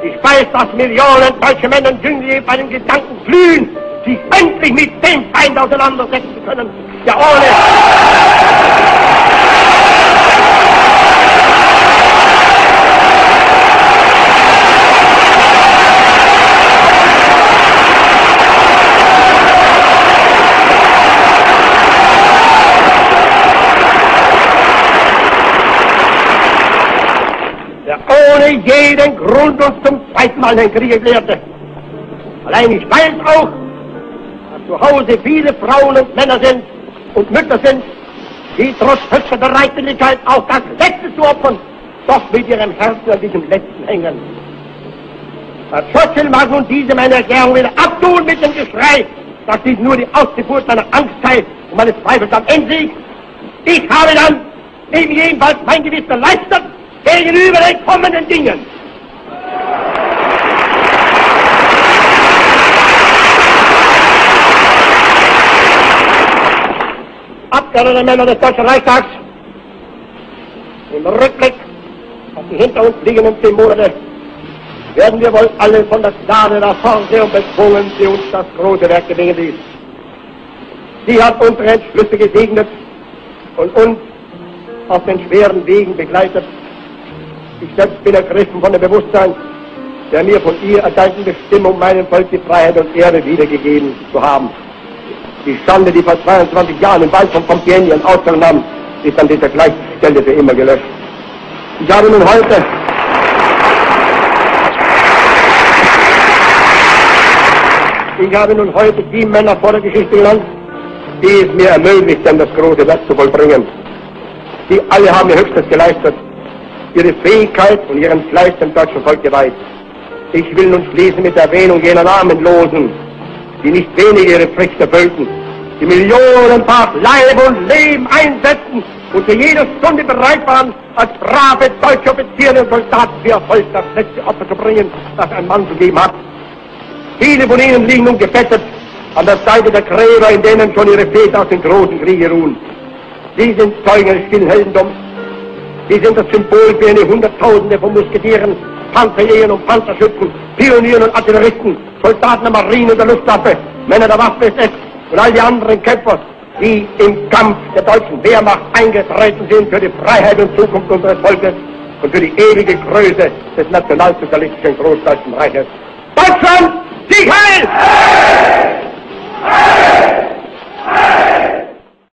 Ich weiß, dass Millionen deutsche Männer und Jünglinge bei dem Gedanken glühen, sich endlich mit dem Feind auseinandersetzen zu können, der ohne jeden Grund uns zum zweiten Mal den Krieg erklärte. Allein ich weiß auch, dass zu Hause viele Frauen und Männer sind und Mütter sind, die trotz höchster Bereitwilligkeit auch das Letzte zu opfern, doch mit ihrem Herzen an diesem Letzten hängen. Herr Churchill mag nun diese meine Erklärung wieder abtun mit dem Geschrei, dass dies nur die Ausgeburt meiner Angst sei und meines Zweifels am Endsieg. Ich habe dann eben jedenfalls mein Gewissen erleichtert gegenüber den kommenden Dingen. Abgeordnete Männer des Deutschen Reichstags, im Rückblick auf die hinter uns liegenden 10 Monate werden wir wohl alle von der Gnade der Horde und bezwungen, die uns das große Werk gelingen ließ. Sie hat unsere Entschlüsse gesegnet und uns auf den schweren Wegen begleitet. Ich selbst bin ergriffen von dem Bewusstsein, der mir von ihr erteilten Bestimmung, meinem Volk die Freiheit und Ehre wiedergegeben zu haben. Die Schande, die vor 22 Jahren im Wald von Compiègne ihren Ausgang nahm, ist an dieser gleichen Stelle für immer gelöscht. Ich habe nun heute die Männer vor der Geschichte genannt, die es mir ermöglicht haben, das große Werk zu vollbringen. Die alle haben ihr Höchstes geleistet, ihre Fähigkeit und ihren Fleiß dem deutschen Volk geweiht. Ich will nun schließen mit der Erwähnung jener Namenlosen, die nicht wenige ihre Pflicht erfüllten, die millionenfach Leib und Leben einsetzen und für jede Stunde bereit waren, als brave deutsche Offiziere und Soldaten für Erfolg das letzte Opfer zu bringen, das ein Mann zu geben hat. Viele von ihnen liegen nun gebettet an der Seite der Gräber, in denen schon ihre Väter aus den großen Kriegen ruhen. Sie sind Zeugen des stillen Heldentums. Sie sind das Symbol für eine Hunderttausende von Musketieren, Panzerjägern und Panzerschützen, Pionieren und Artilleristen, Soldaten der Marine und der Luftwaffe, Männer der Waffen-SS und all die anderen Kämpfer, die im Kampf der deutschen Wehrmacht eingetreten sind für die Freiheit und Zukunft unseres Volkes und für die ewige Größe des nationalsozialistischen Großdeutschen Reiches. Deutschland, Sieg heil!